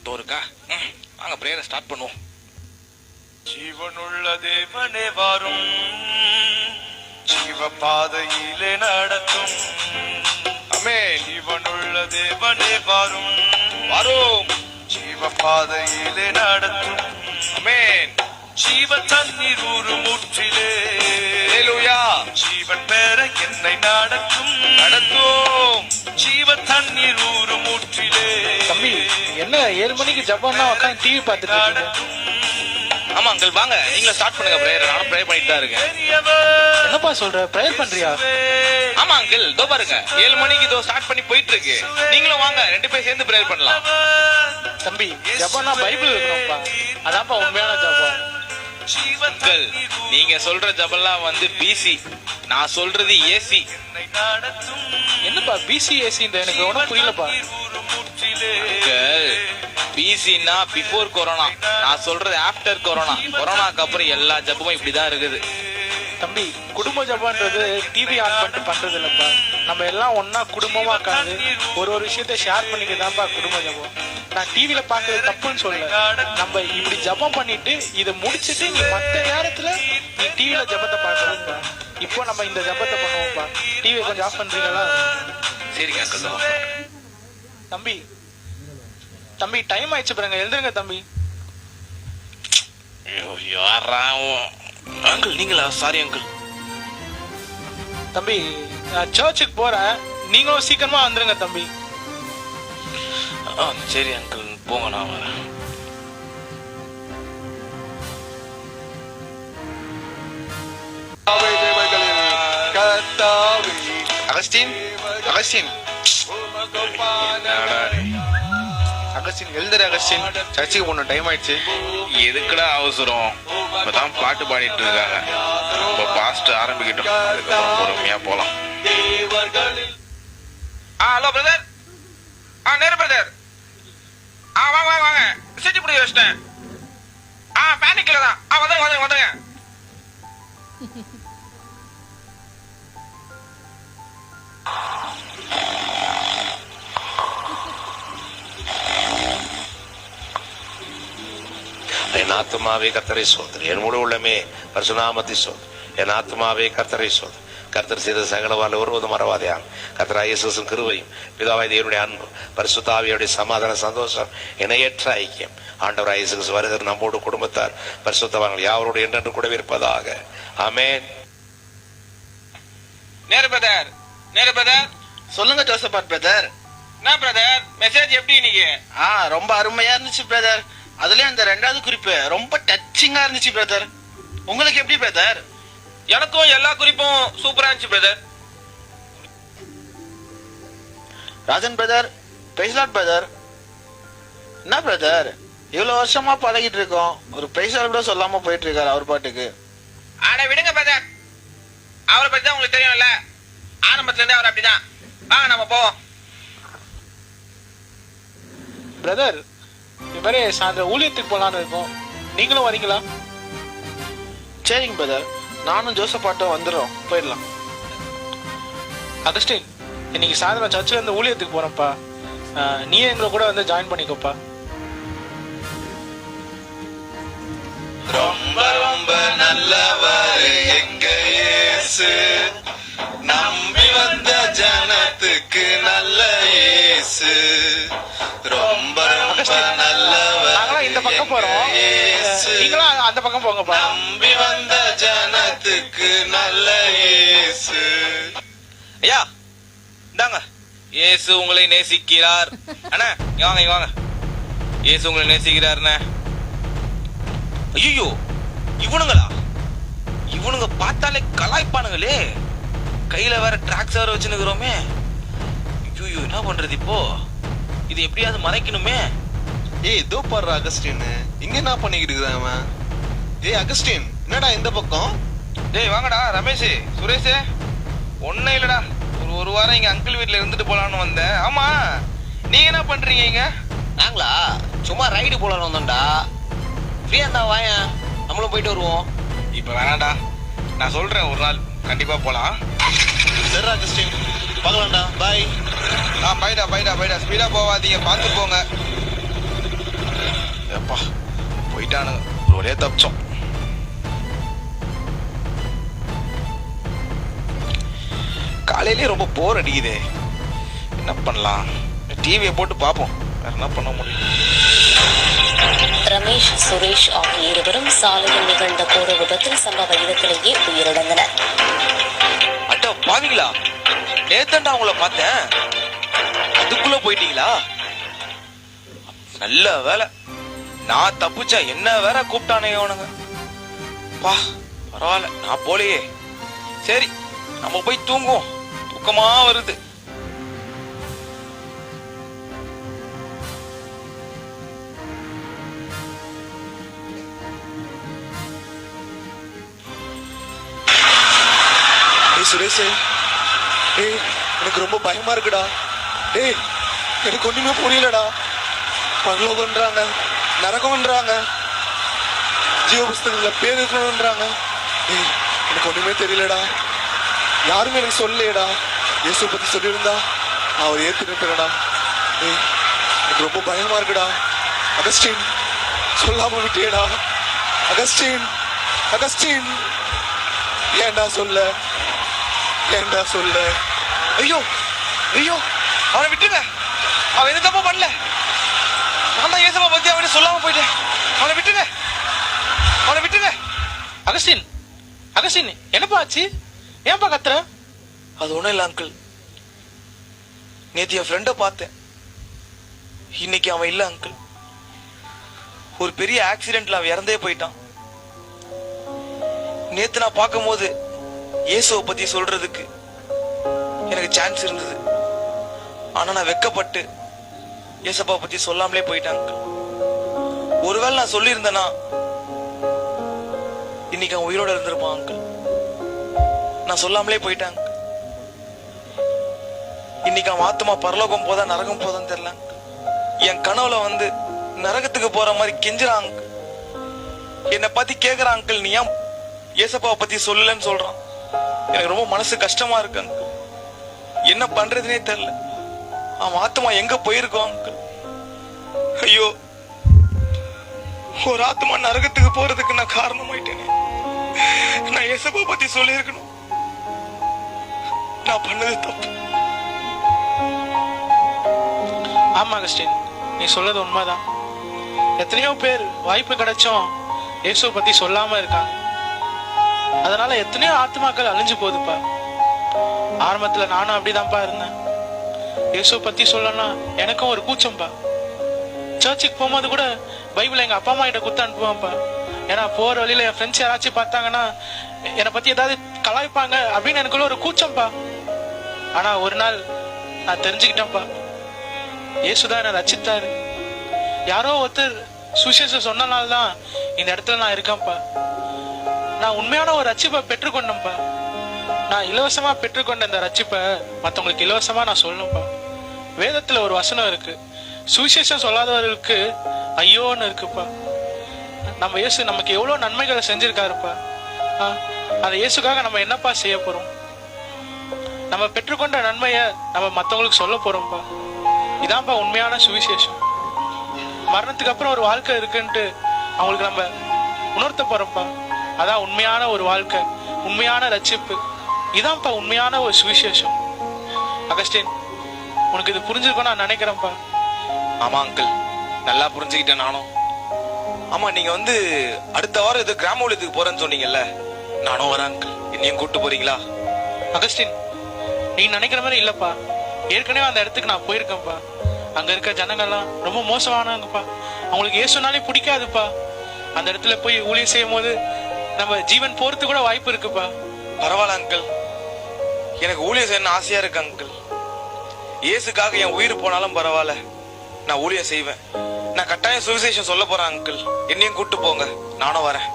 தோருக்கா வாங்க பிரேயரை ஸ்டார்ட் பண்ணுவோம். ஜீவனுள்ள தேவனே வாரும், ஜீவ பாதையிலே நடத்தும். ஆமென். ஜீவனுள்ள தேவனே வாரும், வரும். ஜீவ பாதையிலே நடத்தும். ஆமென். ஜீவ தண்ணீர் ஊறும் ஊற்றிலே ஹல்லேலூயா. ஜீவன் பெற என்னை நடத்தும். நடத்தும். ஜீவ தண்ணீர் ஊறும் ஊற்றிலே தம்பி என்ன 7 மணிக்கு ஜப்பான்னா உட்காந்து டிவி பார்த்துட்டு இருக்கீங்க? நடத்தும். ஆமா அங்கிள் வாங்க நீங்களும் ஸ்டார்ட் பண்ணுங்க பிரேயர். நானும் ப்ரே பண்ணிட்டு தான் இருக்கேன். பெரியவர் என்னப்பா சொல்ற? ப்ரேயர் பண்றியா? ஆமா அங்கிள் இதோ பாருங்க 7 மணிக்கு இதோ ஸ்டார்ட் பண்ணி போயிட்டு இருக்கு. நீங்களும் வாங்க 2 பேரும் சேர்ந்து பிரேயர் பண்ணலாம். தம்பி ஜப்பான்னா பைபிள் இருக்கணும்ப்பா, அதான்ப்பா உண்மையான ஜப்பான். அங்கிள் நீங்க சொல்ற ஜபெல்லாம் வந்து பிசி, நான் சொல்றது ஏசி. என்னப்பா பிசிஏசின்ற எனக்கு ஒன்றும் புரியலப்பா. அங்கிள் பிசின்னா பிஃபோர் கொரோனா, நான் சொல்றது ஆஃப்டர் கொரோனா. கொரோனாக்கு அப்புறம் எல்லா ஜபமும் இப்படிதான் இருக்குது. தம்பி குடும்ப ஜப்பான்றது டிவி ஆன் பண்ணிட்டு பண்றது இல்லப்பா. நம்ம எல்லாம் ஒன்னா குடும்பமா உட்காந்து ஒரு விஷயத்த ஷேர் பண்ணிக்கதான்ப்பா குடும்ப ஜபம். நான் டிவில பாக்குறது தப்புன்னு சொல்ல, நம்ம இப்படி ஜபம் பண்ணிட்டு இதை முடிச்சிட்டு நீ மற்ற நேரத்துல நீ டிவில ஜபத்தை பாக்கலாம்ப்பா. இப்போ நம்ம இந்த ஜபத்தை பண்ணுவோம்ப்பா. டிவியை கொஞ்சம் ஆஃப் பண்றீங்களா? சரிங்க அங்கிள். தம்பி தம்பி டைம் ஆயிடுச்சு பாருங்க, எழுதுங்க தம்பி. யாரா அங்கிள்? நீங்களா? Sorry uncle. தம்பி நான் சர்ச்சுக்கு போறேன், நீங்களும் சீக்கிரமா வந்துருங்க தம்பி. சரி அங்கிள் போங்க, நான் வரேன். அகஸ்டின் அகஸ்டின் அகஸ்டின் எழுதுற அகஸ்டின், சர்ச்சுக்கு போன டைம் ஆயிடுச்சு. எதுக்குடா அவசரம்? இப்பதான் பாட்டு பாடிட்டு இருக்காங்க. இப்ப பாஸ்ட் ஆரம்பிக்கட்டும், அதுக்கப்புறம் பொறுமையா போலாம். Hello brother. நேரு பிரதர். வாங்க வாங்க வாங்க, சிட்டி பிடி வச்சிட்டேன். பேனிக்ல தான். வந்துருங்க வந்துருங்க வந்துருங்க. என் ஆத்மாவே கர்த்தரை சோதரி, என் முழு உள்ளமே பரிசுநாமத்தை சோதரி. என் ஆத்மாவே கர்த்தரை சோதரி. கர்த்தர் செய்த சகலவால் ஒருவதும் மறவாதையாம். கர்த்தராகிய இயேசுவின் கிருபையும் பிதாவாகிய தேவனுடைய அன்பு பரிசுத்த ஆவியுடைய சமாதான சந்தோஷம் இணையற்ற ஐக்கியம் ஆண்டவராகிய இயேசு கிறிஸ்து வருகிற நம்மோடு குடும்பத்தார் பரிசுத்தவான்கள் யாவரோடு என்றென்று கூடவே இருப்பதாக. ஆமென். நேரு பிரதர். நேரு பிரதர். சொல்லுங்க ஜோசபாட் பிரதர். என்ன பிரதர் மெசேஜ் எப்படி இன்னைக்கு? ரொம்ப அருமையா இருந்துச்சு பிரதர். அதுலயும் அந்த 2வது குறிப்பு ரொம்ப டச்சிங்கா இருந்துச்சு பிரதர். உங்களுக்கு எப்படி பிரதர்? எனக்கும் எல்லா குறிப்பும் சூப்பரா இருந்துச்சு brother. Rajan brother, praise Lord brother. என்ன பிரதர் இவ்வளவு வருஷமா பழகிட்டு இருக்கோம், ஒரு பிரைஸ் லார்ட் கூட சொல்லாம போயிட்டு இருக்காரு அவர் பாட்டுக்கு. ஆட விடுங்க பிரதர், அவரை பத்தி தான் உங்களுக்கு தெரியும்ல. ஆரம்பத்துல இருந்தே அவர் அப்படிதான். வாங்க நம்ம போவோம். பிரதர் இவரே சாயந்தரம் ஊழியத்துக்கு போலான்னு இருக்கோம், நீங்களும் வரீங்களா? சரிங்க பிரதர், நானும் ஜோசப்பாட்டும் வந்துடுறோம், போயிடலாம். அகஸ்டின் இன்னைக்கு சாயந்தரம் சர்ச்சில் இருந்து ஊழியத்துக்கு போறோம்ப்பா. நீ எங்களை கூட வந்து ஜாயின் பண்ணிக்கோப்பா. ரொம்ப ரொம்ப நல்லவர் எங்க இயேசு, நம்பி வந்த ஜனத்துக்கு நல்ல இயேசு. ரொம்ப ரொம்ப நல்லவர் நாங்களாம் இந்த பக்கம் போறோம், நீங்களும் அந்த பக்கம் போங்கப்பா. நம்பி வந்த ஜனத்துக்கு நல்ல இயேசு. ஐயா இந்தாங்க, இயேசு உங்களை நேசிக்கிறார். அண்ணா இங்க வாங்க இங்க வாங்க. இயேசு உங்களை நேசிக்கிறாருண்ணே. ஐயோ இவனுங்களா? இவனுங்க பார்த்தாலே கலாய்ப்பானுங்களே. கையில வேற டிராக்ஸ் வேற வச்சுன்னுக்குறோமே. ஐயோ என்ன பண்றது இப்போ? இது எப்படியாவது மறைக்கணுமே. இதோ பாரு அகஸ்டின், இங்க என்ன பண்ணிக்கிட்டு இருக்கான் அவன்? அகஸ்டின் என்னடா இந்த பக்கம்? டேய் வாங்கடா ரமேஷ் சுரேஷ். ஒன்னும் இல்லடா, ஒரு வாரம் இங்க அங்கிள் வீட்டுல இருந்துட்டு போலான்னு வந்தேன். ஆமா நீங்க என்ன பண்றீங்க இங்க? நாங்களா சும்மா ரைடு போலான்னு வந்தோம்டா. ஃப்ரீயா இருந்தா வாயா, நம்மளும் போயிட்டு வருவோம். இப்ப வேணாண்டா, நான் சொல்றேன் ஒரு நாள் கண்டிப்பா போலாம். சரி அகஸ்டின், பார்க்கலாம்டா, பாய். பைடா பைடா பைடா, ஸ்பீடா போவாதீங்க, பார்த்து போங்க. போயிட்டானுங்க. ஒரு வழியா தப்பிச்சோம். காலையிலேயே ரொம்ப போர் அடிக்குது. என்ன பண்ணலாம்? டிவியை போட்டு பார்ப்போம். வேற என்ன பண்ண முடியும்? ரமேஷ், சுரேஷ் ஆகிய இருவரும் சாலையில் நிகழ்ந்த கோர விபத்தில் சம்பவ இடத்திலேயே உயிரிழந்தனர். அட்டா பாவீங்களா, நேத்தண்டா உங்களை பார்த்தேன், அதுக்குள்ள போயிட்டீங்களா? நல்ல வேலை, நான் தப்பிச்சா என்ன வேற கூப்பிட்டானே அவனுங்க. பா பரவாயில்ல, நான் போலையே. சரி, நம்ம போய் தூங்குவோம், தூக்கமா வருது. சுரேஷ், ஏய் எனக்கு ரொம்ப பயமா இருக்குடா. ஏய் எனக்கு ஒண்ணுமே புரியலடா. பரலோகம்ன்றாங்க, நரகம்ன்றாங்க, ஜீவ புஸ்தகத்துல பேர் இருக்கணும்ன்றாங்க. ஏய் எனக்கு ஒண்ணுமே தெரியலடா. யாருமே எனக்கு சொல்லலையேடா. இயேசு பத்தி சொல்லியிருந்தா அவர் ஏத்துட்டேடா. ஏய் எனக்கு ரொம்ப பயமா இருக்குடா. அகஸ்டின் சொல்லாம விட்டேடா. அகஸ்டின், அகஸ்டின் ஏன்டா சொல்ல, ஏன்டா சொல்ல? ஐயோ ஐயோ, அவனை விட்டுங்க. அவன் எந்த தப்பா பண்ணல. நான் தான் ஏசப்பா பத்தி அவனை சொல்லாம போயிட்டேன். அவனை விட்டுங்க, அவனை விட்டுங்க. அகஸ்டின், அகஸ்டின் என்னப்பா ஆச்சு? ஏன்பா கத்துற? அது ஒண்ணும் இல்ல அங்கிள். நேத்து என் ஃப்ரெண்ட பார்த்தேன், இன்னைக்கு அவன் இல்ல அங்கிள். ஒரு பெரிய ஆக்சிடென்ட்ல அவன் இறந்தே போயிட்டான். நேத்து நான் பார்க்கும் போது இயேசுவை பத்தி சொல்றதுக்கு எனக்கு சான்ஸ் இருந்தது. ஆனா நான் வெக்கப்பட்டு இயேசப்பா பத்தி சொல்லாமலே போயிட்டேன் அங்கிள். ஒருவேளை நான் சொல்லியிருந்தேன்னா இன்னைக்கு அவன் உயிரோட இருந்திருப்பான் அங்கிள். நான் சொல்லாமலே போயிட்டேன் அங்கிள். இன்னைக்கு அவன் ஆத்மா பரலோகம் போதா நரகம் போதான்னு தெரியல. என் கனவுல வந்து நரகத்துக்கு போற மாதிரி கெஞ்சுறான் அங்கிள். என்னை பத்தி கேக்குறான் அங்கிள், நீ ஏன் ஏசப்பாவை பத்தி சொல்லலன்னு சொல்றான். எனக்கு ரொம்ப மனசு கஷ்டமா இருக்கு அங்கிள். என்ன பண்றதுனே தெரியல. அவன் ஆத்மா எங்க போயிருக்கோம் அங்கிள். ஐயோ, ஒரு ஆத்மா நரகத்துக்கு போறதுக்கு நான் காரணமாயிட்டேனே. நான் ஏசப்பா பத்தி சொல்லியிருக்கணும். நான் பண்ணது தப்பு. ஆமா அகஸ்டின், நீ சொல்றது உண்மைதான். எத்தனையோ பேர் வாய்ப்பு கிடைச்சும் இயேசுவை பத்தி சொல்லாம இருக்காங்க. அதனால எத்தனையோ ஆத்மாக்கள் அழிஞ்சு போகுதுப்பா. ஆரம்பத்துல நானும் அப்படிதான்ப்பா இருந்தேன். இயேசுவை பத்தி சொல்லலாம் எனக்கும் ஒரு கூச்சம்பா. சர்ச்சுக்கு போகும்போது கூட பைபிளை எங்க அப்பா அம்மா கிட்ட குத்து அனுப்புவான்ப்பா. ஏன்னா போற வழியில என் ஃப்ரெண்ட்ஸ் யாராச்சும் பார்த்தாங்கன்னா என்னை பத்தி ஏதாவது கலாய்ப்பாங்க அப்படின்னு எனக்குள்ள ஒரு கூச்சம்பா. ஆனா ஒரு நாள் நான் தெரிஞ்சுக்கிட்டேன்ப்பா, இயேசுதான் என்னை ரட்சித்தாரு. யாரோ ஒருத்தர் சுவிசேஷம் சொன்னனால்தான் இந்த இடத்துல நான் இருக்கேன்ப்பா. நான் உண்மையான ஒரு ரட்சிப்பை பெற்றுக்கொண்டேன்ப்பா. நான் இலவசமா பெற்றுக்கொண்ட இந்த ரட்சிப்பை மற்றவங்களுக்கு இலவசமா நான் சொல்லணும்ப்பா. வேதத்துல ஒரு வசனம் இருக்கு, சுவிசேஷம் சொல்லாதவர்களுக்கு ஐயோன்னு இருக்குப்பா. நம்ம இயேசு நமக்கு எவ்வளவு நன்மைகளை செஞ்சிருக்காருப்பா. அந்த இயேசுக்காக நம்ம என்னப்பா செய்ய போறோம்? நம்ம பெற்றுக்கொண்ட நன்மையை நம்ம மற்றவங்களுக்கு சொல்ல போறோம்ப்பா. இதான்ப்பா உண்மையான சுவிசேஷம். மரணத்துக்கு அப்புறம் ஒரு வாழ்க்கை இருக்குன்ட்டு அவங்களுக்கு நம்ம உணர்த்த போறோம்ப்பா. அதான் உண்மையான ஒரு வாழ்க்கை, உண்மையான ரட்சிப்பு. இதான்ப்பா உண்மையான ஒரு சுவிசேஷம். அகஸ்டின், உனக்கு இது புரிஞ்சிருக்கும் நான் நினைக்கிறேன்ப்பா. ஆமா அங்கிள், நல்லா புரிஞ்சுக்கிட்டேன் நானும். ஆமா, நீங்க வந்து அடுத்த வாரம் இது கிராம ஊழியத்துக்கு போறேன்னு சொன்னீங்கல்ல, நானும் வரேன் அங்கிள். என்னையும் கூட்டு போறீங்களா? அகஸ்டின், நீ நினைக்கிற மாதிரி இல்லப்பா. ஏற்கனவே அந்த இடத்துக்கு நான் போயிருக்கேன்ப்பா. அங்க இருக்க ஜனங்கள்லாம் ரொம்ப மோசமானவங்கப்பா. அவங்களுக்கு இயேசுனாலே பிடிக்காதுப்பா. அந்த இடத்துல போய் ஊழியம் செய்யும் போது நம்ம ஜீவன் போறது கூட வாய்ப்பு இருக்குப்பா. பரவாயில்ல அங்கிள், எனக்கு ஊழியம் செய்யணும்னு ஆசையா இருக்கு அங்கிள். இயேசுக்காக என் உயிர் போனாலும் பரவாயில்ல, நான் ஊழியம் செய்வேன். நான் கட்டாயம் சுவிசேஷம் சொல்ல போறேன் அங்கிள். என்னையும் கூட்டு போங்க, நானும் வரேன்.